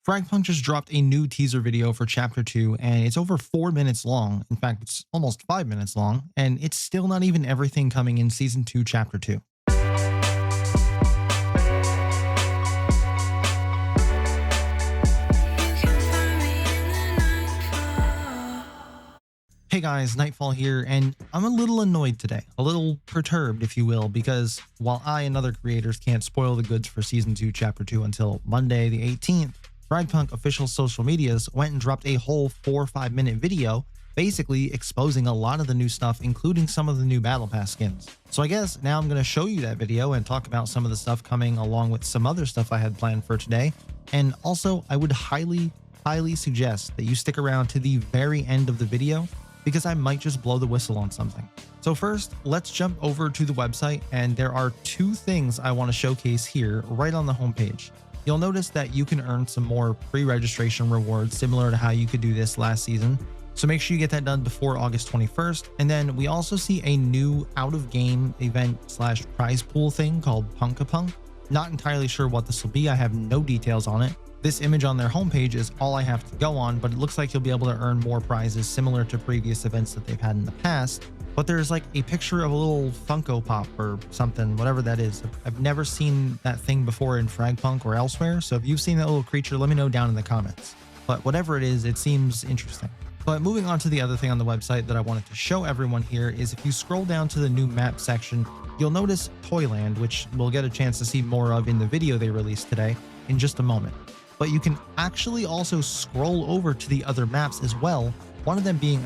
FragPunk just dropped a new teaser video for Chapter 2, and it's over 4 minutes long. In fact, it's almost 5 minutes long, and it's still not even everything coming in Season 2, Chapter 2. Hey guys, Nightfall here, and I'm a little annoyed today, a little perturbed if you will, because while I and other creators can't spoil the goods for Season 2 Chapter 2 until Monday the 18th, FragPunk official social medias went and dropped a whole 4 or 5 minute video basically exposing a lot of the new stuff, including some of the new BattlePass skins. So I guess now I'm going to show you that video and talk about some of the stuff coming along with some other stuff I had planned for today. And also I would highly suggest that you stick around to the very end of the video, because I might just blow the whistle on something. So first, let's jump over to the website, and there are 2 things I want to showcase here right on the homepage. You'll notice that you can earn some more pre-registration rewards similar to how you could do this last season. So make sure you get that done before August 21st. And then we also see a new out-of-game event / prize pool thing called Punk. Not entirely sure what this will be. I have no details on it. This image on their homepage is all I have to go on, but it looks like you'll be able to earn more prizes similar to previous events that they've had in the past. But there's like a picture of a little Funko Pop or something, whatever that is. I've never seen that thing before in FragPunk or elsewhere, so if you've seen that little creature, let me know down in the comments. But whatever it is, it seems interesting. But moving on to the other thing on the website that I wanted to show everyone here is if you scroll down to the new map section, you'll notice Toyland, which we'll get a chance to see more of in the video they released today in just a moment. But you can actually also scroll over to the other maps as well, one of them being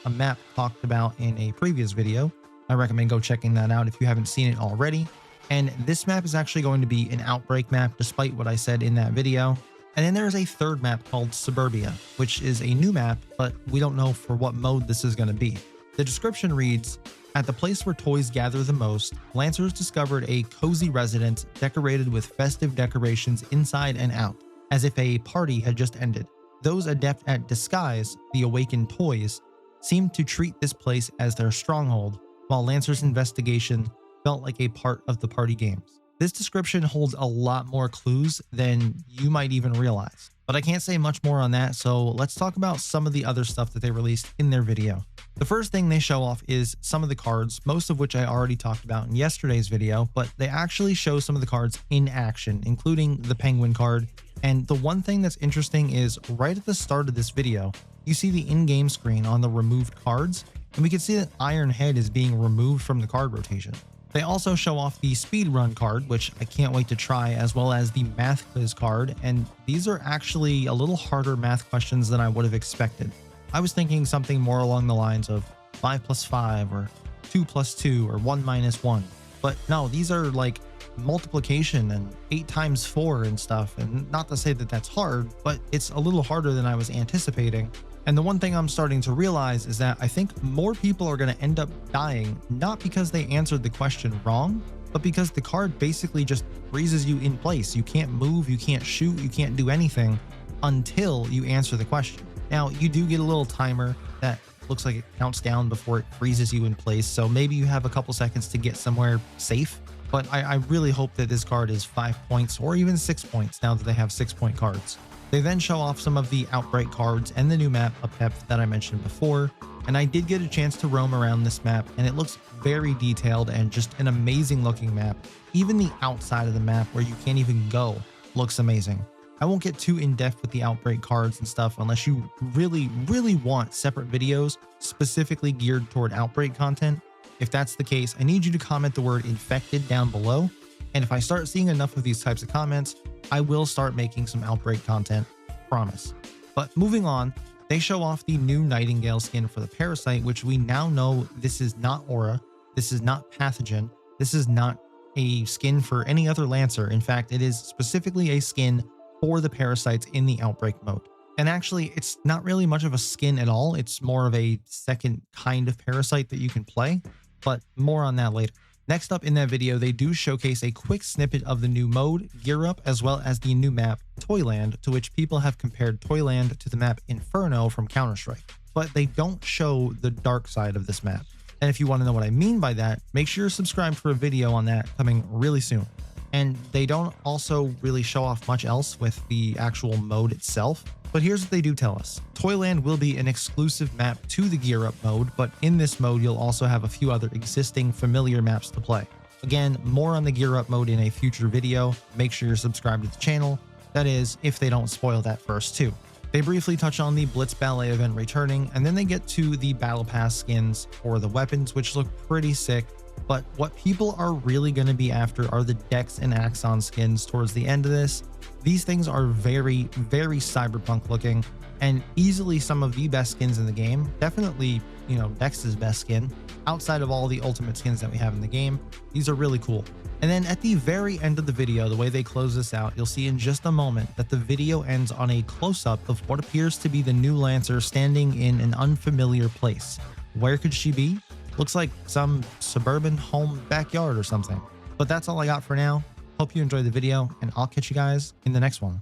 a map talked about in a previous video. I recommend go checking that out if you haven't seen it already. And this map is actually going to be an Outbreak map, despite what I said in that video. And then there's a third map called Suburbia, which is a new map, but we don't know for what mode this is going to be. The description reads, "At the place where toys gather the most, Lancers discovered a cozy residence decorated with festive decorations inside and out, as if a party had just ended. Those adept at disguise, the awakened toys, seemed to treat this place as their stronghold, while Lancer's investigation felt like a part of the party games." This description holds a lot more clues than you might even realize, but I can't say much more on that, so let's talk about some of the other stuff that they released in their video. The first thing they show off is some of the cards, most of which I already talked about in yesterday's video, but they actually show some of the cards in action, including the penguin card. And the one thing that's interesting is right at the start of this video, you see the in-game screen on the removed cards, and we can see that Iron Head is being removed from the card rotation. They also show off the speedrun card, which I can't wait to try, as well as the math quiz card, and these are actually a little harder math questions than I would have expected. I was thinking something more along the lines of 5 + 5 or 2 + 2 or 1 - 1, but no, these are like multiplication and 8 × 4 and stuff. And not to say that that's hard, but it's a little harder than I was anticipating. And the one thing I'm starting to realize is that I think more people are going to end up dying, not because they answered the question wrong, but because the card basically just freezes you in place. You can't move, you can't shoot, you can't do anything until you answer the question. Now, you do get a little timer that looks like it counts down before it freezes you in place, so maybe you have a couple seconds to get somewhere safe. But I really hope that this card is 5 points or even 6 points now that they have 6-point cards. They then show off some of the Outbreak cards and the new map Upep that I mentioned before, and I did get a chance to roam around this map, and it looks very detailed and just an amazing looking map. Even the outside of the map where you can't even go looks amazing. I won't get too in-depth with the Outbreak cards and stuff unless you really want separate videos specifically geared toward Outbreak content. If that's the case, I need you to comment the word infected down below, and if I start seeing enough of these types of comments, I will start making some Outbreak content, promise. But moving on, they show off the new Nightingale skin for the Parasite, which we now know this is not Aura, this is not Pathogen, this is not a skin for any other Lancer. In fact, it is specifically a skin for the Parasites in the Outbreak mode. And actually, it's not really much of a skin at all, it's more of a second kind of Parasite that you can play, but more on that later. Next up in that video, they do showcase a quick snippet of the new mode, Gear Up, as well as the new map, Toyland, to which people have compared Toyland to the map Inferno from Counter-Strike. But they don't show the dark side of this map. And if you want to know what I mean by that, make sure you're subscribed for a video on that coming really soon. And they don't also really show off much else with the actual mode itself. But here's what they do tell us. Toyland will be an exclusive map to the Gear Up mode, but in this mode, you'll also have a few other existing familiar maps to play. Again, more on the Gear Up mode in a future video. Make sure you're subscribed to the channel. That is, if they don't spoil that first too. They briefly touch on the Blitz Ballet event returning, and then they get to the Battle Pass skins for the weapons, which look pretty sick. But what people are really going to be after are the Dex and Axon skins towards the end of this. These things are very, very cyberpunk looking and easily some of the best skins in the game. Definitely, Dex's best skin outside of all the ultimate skins that we have in the game. These are really cool. And then at the very end of the video, the way they close this out, you'll see in just a moment that the video ends on a close-up of what appears to be the new Lancer standing in an unfamiliar place. Where could she be? Looks like some suburban home backyard or something. But that's all I got for now. Hope you enjoyed the video, and I'll catch you guys in the next one.